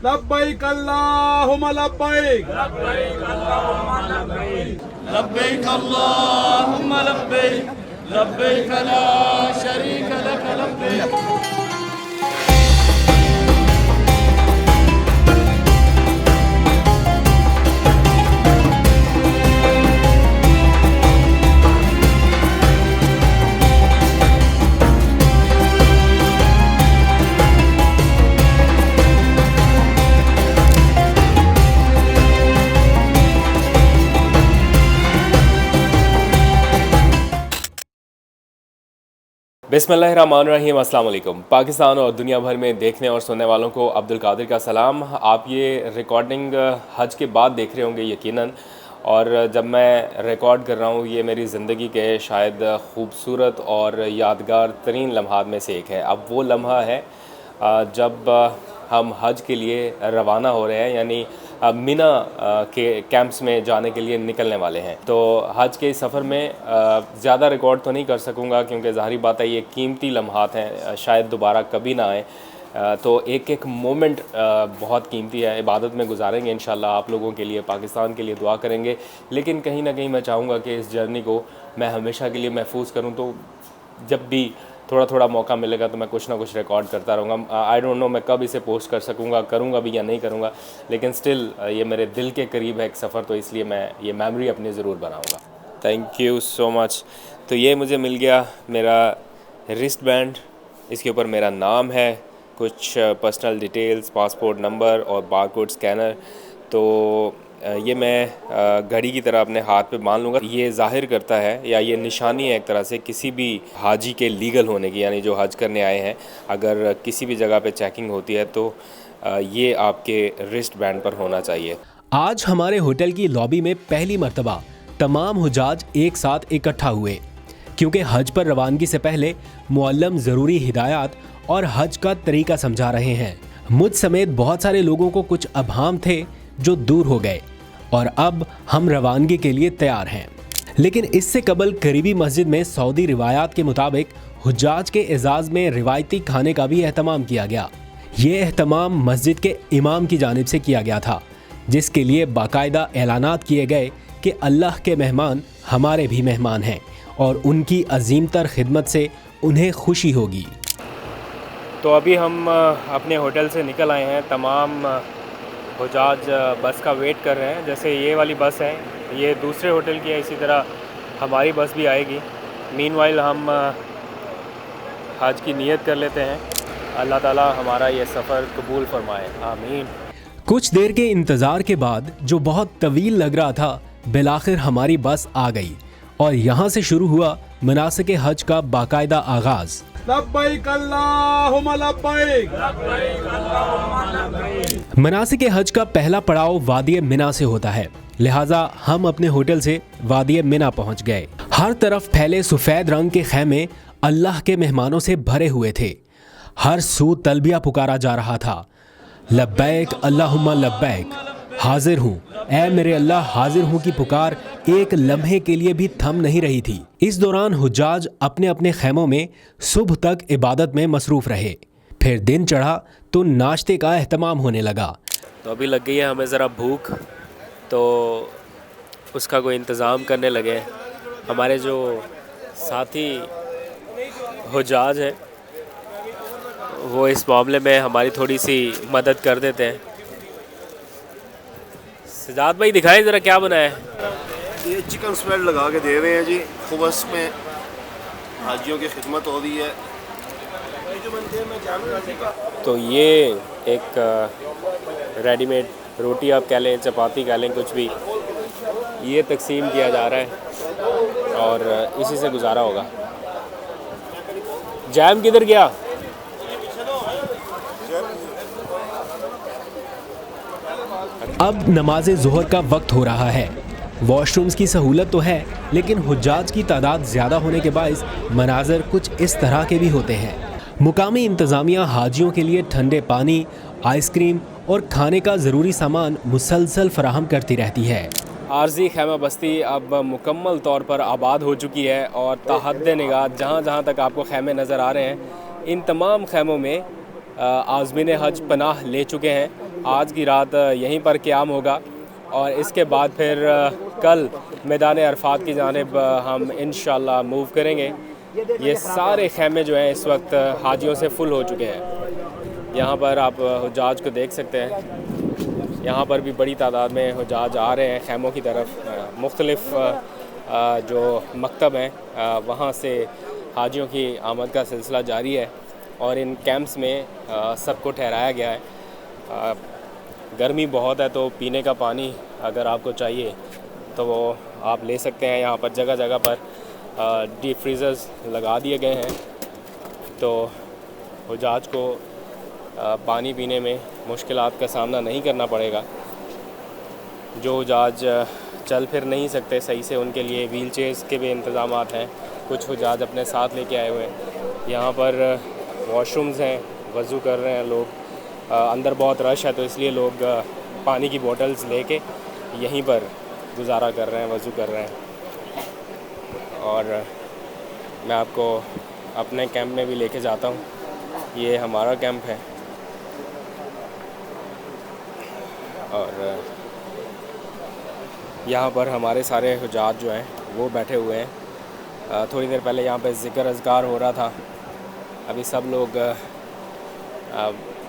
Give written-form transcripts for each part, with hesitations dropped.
लब्बैक अल्लाहुम्मा लब्बैक लब्बैक अल्लाहुम्मा लब्बैक लब्बैक ला शरीक लक लब्बैक। बिस्मिल्लाहिर्रहमानिर्रहीम, अस्सलाम वालेकुम। पाकिस्तान और दुनिया भर में देखने और सुनने वालों को अब्दुल कादिर का सलाम। आप ये रिकॉर्डिंग हज के बाद देख रहे होंगे यकीनन, और जब मैं रिकॉर्ड कर रहा हूँ ये मेरी ज़िंदगी के शायद ख़ूबसूरत और यादगार तरीन लम्हात में से एक है। अब वो लम्हा है जब हम हज के लिए रवाना हो रहे हैं, यानी मिना के कैंप्स में जाने के लिए निकलने वाले हैं। तो हज के इस सफ़र में ज़्यादा रिकॉर्ड तो नहीं कर सकूँगा क्योंकि ज़ाहिर बात है ये कीमती लम्हात हैं, शायद दोबारा कभी ना आए। तो एक एक मोमेंट बहुत कीमती है। इबादत में गुजारेंगे इंशाल्लाह, आप लोगों के लिए, पाकिस्तान के लिए दुआ करेंगे। लेकिन कहीं ना कहीं मैं चाहूँगा कि इस जर्नी को मैं हमेशा के लिए महफूज करूँ। तो जब भी थोड़ा थोड़ा मौका मिलेगा तो मैं कुछ ना कुछ रिकॉर्ड करता रहूँगा। आई डोंट नो मैं कब इसे पोस्ट कर सकूँगा, करूँगा भी या नहीं करूँगा, लेकिन स्टिल ये मेरे दिल के करीब है एक सफ़र, तो इसलिए मैं ये मेमोरी अपनी ज़रूर बनाऊँगा। Thank you so much. तो ये मुझे मिल गया मेरा रिस्ट बैंड, इसके ऊपर मेरा नाम है, कुछ पर्सनल डिटेल्स, पासपोर्ट नंबर और बारकोड स्कैनर। तो ये मैं घड़ी की तरह अपने हाथ पे बांध लूँगा। ये ज़ाहिर करता है या ये निशानी है एक तरह से किसी भी हाजी के लीगल होने की, यानी जो हज करने आए हैं। अगर किसी भी जगह पे चेकिंग होती है तो ये आपके रिस्ट बैंड पर होना चाहिए। आज हमारे होटल की लॉबी में पहली मर्तबा तमाम हुजाज एक साथ इकट्ठा हुए, क्योंकि हज पर रवानगी से पहले मुअल्लम ज़रूरी हिदायत और हज का तरीका समझा रहे हैं। मुझ समेत बहुत सारे लोगों को कुछ अभाम थे जो दूर हो गए और अब हम रवानगी के लिए तैयार हैं। लेकिन इससे कबल करीबी मस्जिद में सऊदी रिवायात के मुताबिक हुज्जाज के एजाज में रिवायती खाने का भी एहतमाम किया गया। ये एहतमाम मस्जिद के इमाम की जानिब से किया गया था, जिसके लिए बाकायदा ऐलानात किए गए कि अल्लाह के मेहमान हमारे भी मेहमान हैं और उनकी अजीमतर खिदमत से उन्हें खुशी होगी। तो अभी हम अपने होटल से निकल आए हैं। तमाम हुजाज बस का वेट कर रहे हैं। जैसे ये वाली बस है, ये दूसरे होटल की है, इसी तरह हमारी बस भी आएगी। मीनवाइल हम हज की नियत कर लेते हैं। अल्लाह ताला हमारा ये सफ़र कबूल फरमाए, आमीन। कुछ देर के इंतज़ार के बाद, जो बहुत तवील लग रहा था, बिलाखिर हमारी बस आ गई और यहाँ से शुरू हुआ मनासिक हज का बाकायदा आगाज़। लब्बैक अल्लाहुम्मा लब्बैक। मनासिक हज का पहला पड़ाव वादी मिना से होता है, लिहाजा हम अपने होटल से वादी मिना पहुंच गए। हर तरफ फैले सफ़ेद रंग के खैमे अल्लाह के मेहमानों से भरे हुए थे। हर सू तलबिया पुकारा जा रहा था, लब्बैक अल्लाहुम्मा लब्बैक, हाजिर हूँ ऐ मेरे अल्लाह, हाजिर हूँ की पुकार एक लम्हे के लिए भी थम नहीं रही थी। इस दौरान हुज्जाज अपने अपने खैमों में सुबह तक इबादत में मसरूफ़ रहे। फिर दिन चढ़ा तो नाश्ते का एहतमाम होने लगा। तो अभी लग गई है हमें ज़रा भूख, तो उसका कोई इंतज़ाम करने लगे। हमारे जो साथी हुज्जाज हैं वो इस मामले में हमारी थोड़ी सी मदद कर देते हैं। सजाद भाई दिखाएं ज़रा क्या बना है। ये चिकन स्प्रेड लगा के दे रहे हैं जी, खुबस में हाजियों की खिदमत हो रही है। तो ये एक रेडीमेड रोटी आप कह लें, चपाती कह लें, कुछ भी, ये तकसीम किया जा रहा है और इसी से गुजारा होगा। जैम किधर गया? अब नमाज ज़ोहर का वक्त हो रहा है। वॉशरूम्स की सहूलत तो है, लेकिन हुज्जाज की तादाद ज़्यादा होने के बायस मनाजर कुछ इस तरह के भी होते हैं। मुकामी इंतज़ामिया हाजियों के लिए ठंडे पानी, आइसक्रीम और खाने का ज़रूरी सामान मुसलसल फराहम करती रहती है। आरजी खैमा बस्ती अब मुकम्मल तौर पर आबाद हो चुकी है और ताहद निगाह जहाँ जहाँ तक आपको खैमे नज़र आ रहे हैं, इन तमाम खैमों में आज़मीन हज पनाह ले चुके हैं आज की रात यहीं पर क़याम होगा और इसके बाद फिर कल मैदान अरफात की जानिब हम इंशाअल्लाह मूव करेंगे। ये सारे खैमे जो हैं इस वक्त हाजियों से फुल हो चुके हैं। यहाँ पर आप हुज्जाज को देख सकते हैं, यहाँ पर भी बड़ी तादाद में हुज्जाज आ रहे हैं खैमों की तरफ। मुख्तलिफ़ जो मकतब हैं वहाँ से हाजियों की आमद का सिलसिला जारी है और इन कैंप्स में सबको ठहराया गया है। गर्मी बहुत है तो पीने का पानी अगर आपको चाहिए तो वो आप ले सकते हैं। यहाँ पर जगह जगह पर डीप फ्रीज़र्स लगा दिए गए हैं तो हुज्जाज को पानी पीने में मुश्किलात का सामना नहीं करना पड़ेगा। जो हुज्जाज चल फिर नहीं सकते सही से, उनके लिए व्हील चेयर्स के भी इंतज़ामात हैं। कुछ हुज्जाज अपने साथ लेके आए हुए हैं। यहाँ पर वॉशरूम्स हैं, वज़ू कर रहे हैं लोग। अंदर बहुत रश है तो इसलिए लोग पानी की बोतल्स लेके यहीं पर गुजारा कर रहे हैं, वज़ू कर रहे हैं। और मैं आपको अपने कैंप में भी लेके जाता हूँ। ये हमारा कैंप है और यहाँ पर हमारे सारे हुज्जाज जो हैं वो बैठे हुए हैं। थोड़ी देर पहले यहाँ पे ज़िक्र अज़कार हो रहा था। अभी सब लोग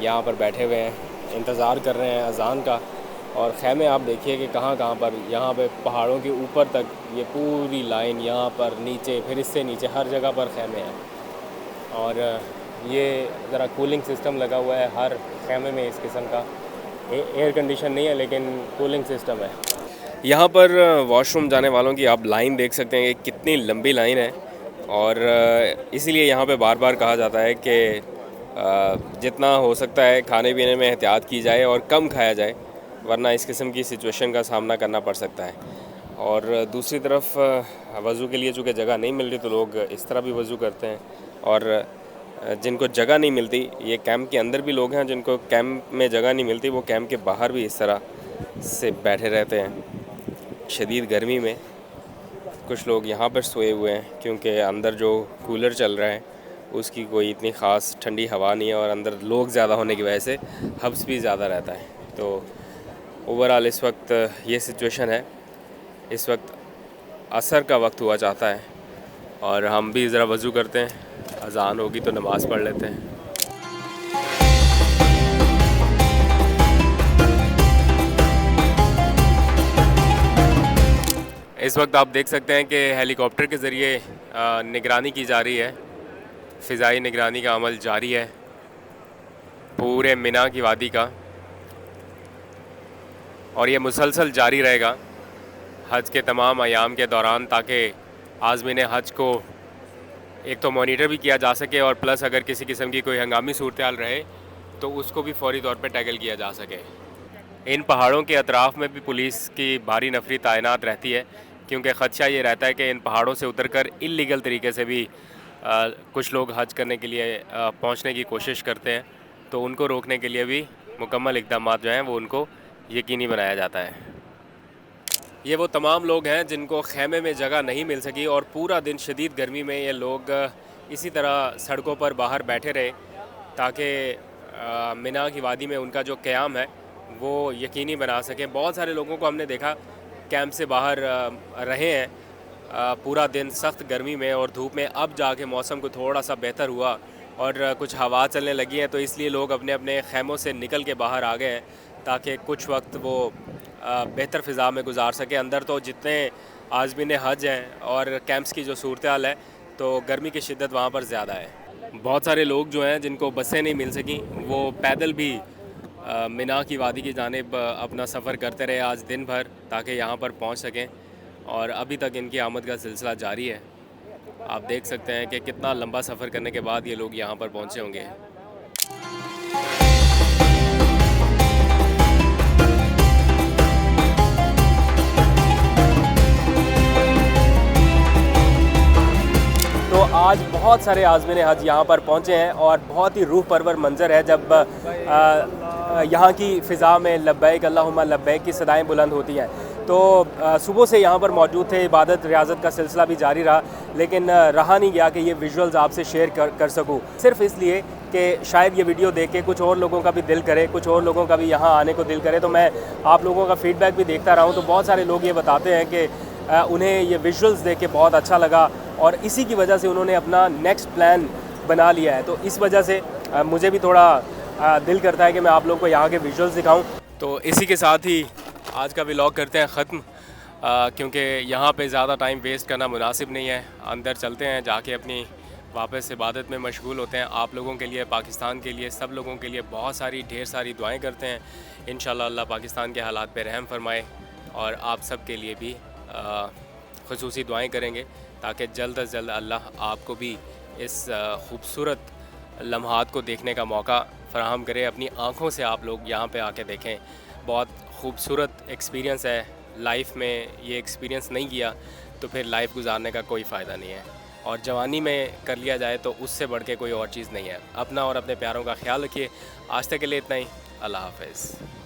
यहाँ पर बैठे हुए हैं, इंतज़ार कर रहे हैं अज़ान का। और ख़ैमे आप देखिए कि कहाँ कहाँ पर, यहाँ पे पहाड़ों के ऊपर तक ये पूरी लाइन, यहाँ पर नीचे, फिर इससे नीचे हर जगह पर ख़ैमे हैं। और ये ज़रा कूलिंग सिस्टम लगा हुआ है हर ख़ैमे में इस किस्म का। एयर कंडीशन नहीं है लेकिन कूलिंग सिस्टम है। यहाँ पर वॉशरूम जाने वालों की आप लाइन देख सकते हैं कि कितनी लंबी लाइन है। और इसीलिए यहाँ पे बार बार कहा जाता है कि जितना हो सकता है खाने पीने में एहतियात की जाए और कम खाया जाए, वरना इस किस्म की सिचुएशन का सामना करना पड़ सकता है। और दूसरी तरफ वज़ू के लिए चूँकि जगह नहीं मिल रही तो लोग इस तरह भी वज़ू करते हैं। और जिनको जगह नहीं मिलती, ये कैंप के अंदर भी लोग हैं जिनको कैंप में जगह नहीं मिलती, वो कैंप के बाहर भी इस तरह से बैठे रहते हैं शदीद गर्मी में। कुछ लोग यहाँ पर सोए हुए हैं क्योंकि अंदर जो कूलर चल रहा है उसकी कोई इतनी ख़ास ठंडी हवा नहीं है और अंदर लोग ज़्यादा होने की वजह से हब्स भी ज़्यादा रहता है। तो ओवरऑल इस वक्त ये सिचुएशन है। इस वक्त असर का वक्त हुआ चाहता है और हम भी ज़रा वज़ू करते हैं, अज़ान होगी तो नमाज़ पढ़ लेते हैं। इस वक्त आप देख सकते हैं कि हेलीकॉप्टर के ज़रिए निगरानी की जा रही है। फ़िज़ाई निगरानी का अमल जारी है पूरे मिना की वादी का और ये मुसलसल जारी रहेगा हज के तमाम अयाम के दौरान, ताकि आज़मीन हज को एक तो मॉनिटर भी किया जा सके और प्लस अगर किसी किस्म की कोई हंगामी सूरत हाल रहे तो उसको भी फौरी तौर पे टैकल किया जा सके। इन पहाड़ों के अतराफ़ में भी पुलिस की भारी नफरी तैनात रहती है क्योंकि ख़दशा ये रहता है कि इन पहाड़ों से उतरकर इल्लीगल तरीके से भी कुछ लोग हज करने के लिए पहुंचने की कोशिश करते हैं, तो उनको रोकने के लिए भी मुकम्मल इक़दाम जो हैं वो उनको यकीनी बनाया जाता है। ये वो तमाम लोग हैं जिनको ख़ैमे में जगह नहीं मिल सकी और पूरा दिन शदीद गर्मी में ये लोग इसी तरह सड़कों पर बाहर बैठे रहे ताकि मिना की वादी में उनका जो क़याम है वो यकीनी बना सकें। बहुत सारे लोगों को हमने देखा कैंप से बाहर रहे हैं पूरा दिन सख्त गर्मी में और धूप में। अब जाके मौसम को थोड़ा सा बेहतर हुआ और कुछ हवा चलने लगी है तो इसलिए लोग अपने अपने खैमों से निकल के बाहर आ गए हैं ताकि कुछ वक्त वो बेहतर फ़िज़ा में गुजार सके। अंदर तो जितने आज़मीन हज हैं और कैंप्स की जो सूरत हाल है तो गर्मी की शिद्दत वहाँ पर ज़्यादा है। बहुत सारे लोग जो हैं जिनको बसें नहीं मिल सकी वो पैदल भी मिना की वादी की जानिब अपना सफ़र करते रहे आज दिन भर ताकि यहाँ पर पहुँच सकें और अभी तक इनकी आमद का सिलसिला जारी है। आप देख सकते हैं कि कितना लंबा सफ़र करने के बाद ये लोग यहाँ पर पहुँचे होंगे। तो आज बहुत सारे आज़मीन हज यहाँ पर पहुँचे हैं और बहुत ही रूह परवर मंज़र है जब यहाँ की फ़िज़ा में लब्बैक अल्लाहुम्मा लब्बैक की सदाएं बुलंद होती हैं। तो सुबह से यहाँ पर मौजूद थे, इबादत रियाज़त का सिलसिला भी जारी रहा, लेकिन रहा नहीं गया कि ये विजुअल्स आपसे शेयर कर सकूँ, सिर्फ इसलिए कि शायद ये वीडियो देख के कुछ और लोगों का भी दिल करे, कुछ और लोगों का भी यहाँ आने को दिल करे। तो मैं आप लोगों का फ़ीडबैक भी देखता रहा हूँ, तो बहुत सारे लोग ये बताते हैं कि उन्हें ये विजुअल्स देख के बहुत अच्छा लगा और इसी की वजह से उन्होंने अपना नेक्स्ट प्लान बना लिया है। तो इस वजह से मुझे भी थोड़ा दिल करता है कि मैं आप लोगों को यहाँ के विजुअल्स दिखाऊँ। तो इसी के साथ ही आज का व्लॉग करते हैं ख़त्म, क्योंकि यहाँ पे ज़्यादा टाइम वेस्ट करना मुनासिब नहीं है। अंदर चलते हैं, जाके अपनी वापस इबादत में मशगूल होते हैं। आप लोगों के लिए, पाकिस्तान के लिए, सब लोगों के लिए बहुत सारी ढेर सारी दुआएं करते हैं। इंशाल्लाह अल्लाह पाकिस्तान के हालात पे रहम फरमाए और आप सब के लिए भी ख़ुसूसी दुआएं करेंगे ताकि जल्द अज़ जल्द अल्लाह आपको भी इस ख़ूबसूरत लम्हात को देखने का मौका फ़राहम करे। अपनी आँखों से आप लोग यहाँ पे आके देखें, बहुत ख़ूबसूरत एक्सपीरियंस है। लाइफ में ये एक्सपीरियंस नहीं किया तो फिर लाइफ गुजारने का कोई फ़ायदा नहीं है, और जवानी में कर लिया जाए तो उससे बढ़ के कोई और चीज़ नहीं है। अपना और अपने प्यारों का ख्याल रखिए। आज तक के लिए इतना ही। अल्लाह हाफ़िज़।